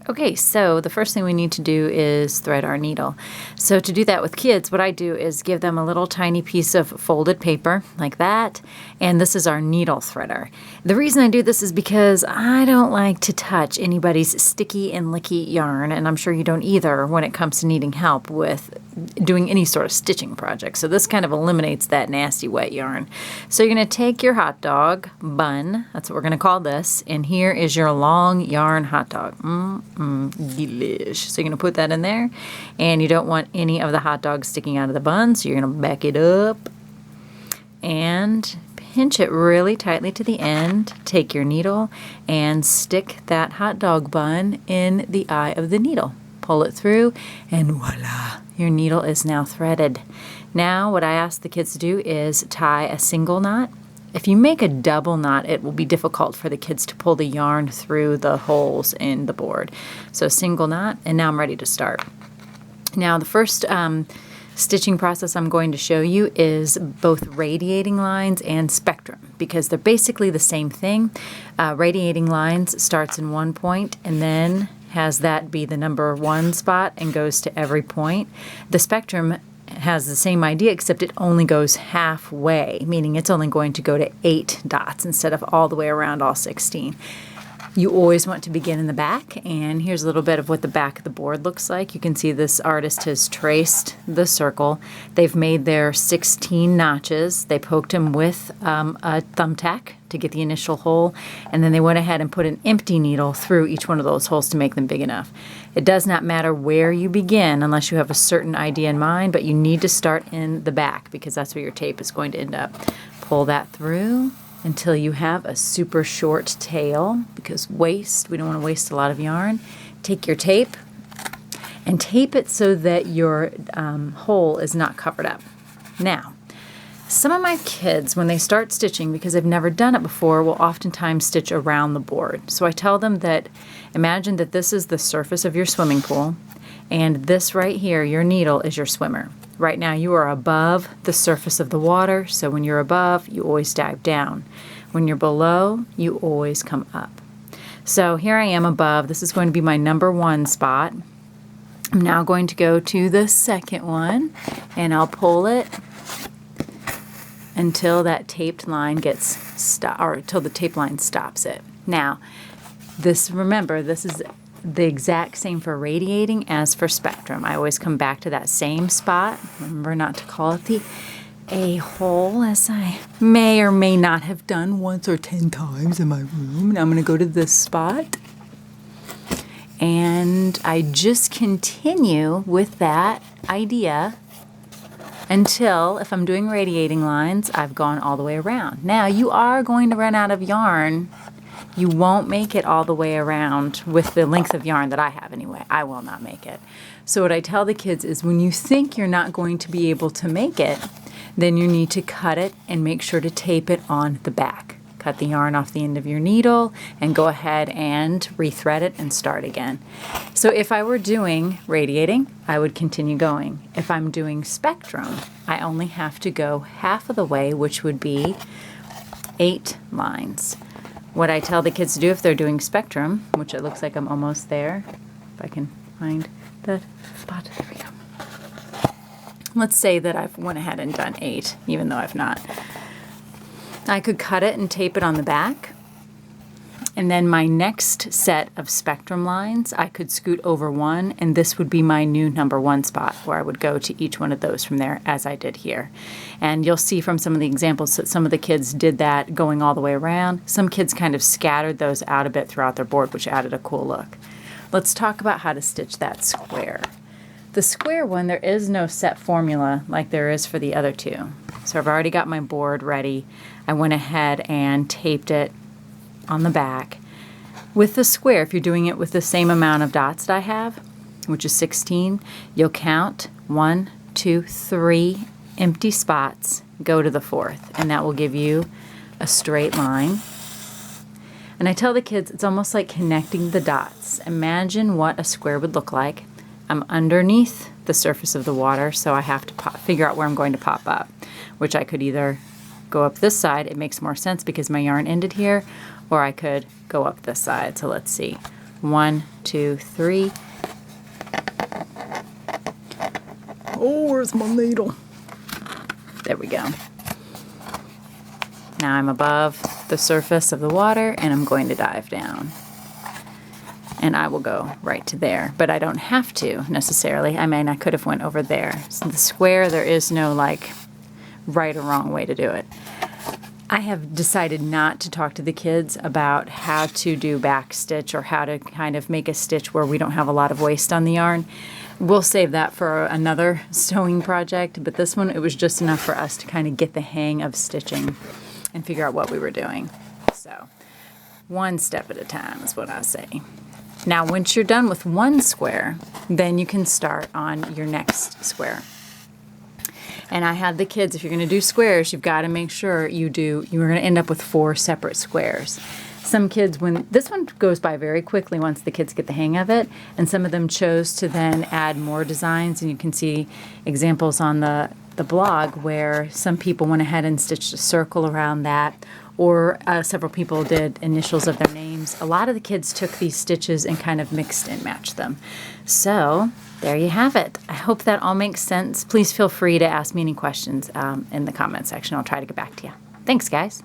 Okay, so the first thing we need to do is thread our needle. So to do that with kids, what I do is give them a little tiny piece of folded paper like that, and this is our needle threader. The reason I do this is because I don't like to touch anybody's sticky and licky yarn, and I'm sure you don't either when it comes to needing help with doing any sort of stitching project. So this kind of eliminates that nasty wet yarn. So you're going to take your hot dog bun, that's what we're going to call this, and here is your long yarn hot dog. Delish. So you're going to put that in there, and you don't want any of the hot dogs sticking out of the bun, so you're going to back it up and pinch it really tightly to the end. Take your needle and stick that hot dog bun in the eye of the needle. Pull it through, and voila, your needle is now threaded. Now what I ask the kids to do is tie a single knot. If you make a double knot, it will be difficult for the kids to pull the yarn through the holes in the board. So single knot, and now I'm ready to start. Now the first stitching process I'm going to show you is both radiating lines and spectrum, because they're basically the same thing. Radiating lines starts in one point and then has that be the number one spot and goes to every point. The spectrum has the same idea, except it only goes halfway, meaning it's only going to go to 8 dots instead of all the way around all 16. You always want to begin in the back, and here's a little bit of what the back of the board looks like. You can see this artist has traced the circle. They've made their 16 notches. They poked them with a thumbtack to get the initial hole, and then they went ahead and put an empty needle through each one of those holes to make them big enough. It does not matter where you begin unless you have a certain idea in mind, but you need to start in the back because that's where your tape is going to end up. Pull that through until you have a super short tail, because we don't want to waste a lot of yarn. Take your tape and tape it so that your hole is not covered up. Now, some of my kids, when they start stitching, because they've never done it before, will oftentimes stitch around the board. So I tell them that imagine that this is the surface of your swimming pool, and this right here, your needle, is your swimmer. Right now you are above the surface of the water, so when you're above, you always dive down. When you're below, you always come up. So here I am above. This is going to be my number one spot. I'm now going to go to the second one, and I'll pull it until that taped line gets or until the tape line stops it. Now, remember, this is the exact same for radiating as for spectrum. I always come back to that same spot. Remember not to call it the A-hole, as I may or may not have done once or 10 times in my room. Now I'm going to go to this spot, and I just continue with that idea until, if I'm doing radiating lines, I've gone all the way around. Now, you are going to run out of yarn. You won't make it all the way around with the length of yarn that I have anyway. I will not make it. So what I tell the kids is when you think you're not going to be able to make it, then you need to cut it and make sure to tape it on the back. Cut the yarn off the end of your needle and go ahead and rethread it and start again. So if I were doing radiating, I would continue going. If I'm doing spectrum, I only have to go half of the way, which would be 8 lines. What I tell the kids to do if they're doing spectrum, which it looks like I'm almost there, if I can find the spot, there we go. Let's say that I've went ahead and done 8, even though I've not. I could cut it and tape it on the back, and then my next set of spectrum lines, I could scoot over one, and this would be my new number one spot where I would go to each one of those from there, as I did here. And you'll see from some of the examples that some of the kids did that going all the way around. Some kids kind of scattered those out a bit throughout their board, which added a cool look. Let's talk about how to stitch that square. The square one, there is no set formula like there is for the other two. So I've already got my board ready. I went ahead and taped it on the back. With the square, if you're doing it with the same amount of dots that I have, which is 16, you'll count 1, 2, 3 empty spots, go to the 4th, and that will give you a straight line. And I tell the kids it's almost like connecting the dots. Imagine what a square would look like. I'm underneath the surface of the water, so I have to figure out where I'm going to pop up, which I could either go up this side. It makes more sense because my yarn ended here, or I could go up this side. So let's see. 1, 2, 3. Oh, where's my needle? There we go. Now I'm above the surface of the water and I'm going to dive down. And I will go right to there, but I don't have to necessarily. I mean, I could have went over there. So the square, there is no like right or wrong way to do it. I have decided not to talk to the kids about how to do back stitch or how to kind of make a stitch where we don't have a lot of waste on the yarn. We'll save that for another sewing project, but this one, it was just enough for us to kind of get the hang of stitching and figure out what we were doing. So, one step at a time is what I say. Now, once you're done with one square, then you can start on your next square. And I had the kids, if you're going to do squares, you've got to make sure you're going to end up with 4 separate squares. Some kids, this one goes by very quickly once the kids get the hang of it, and some of them chose to then add more designs, and you can see examples on the blog where some people went ahead and stitched a circle around that, or several people did initials of their names. A lot of the kids took these stitches and kind of mixed and matched them. So there you have it. I hope that all makes sense. Please feel free to ask me any questions in the comment section. I'll try to get back to you. Thanks, guys.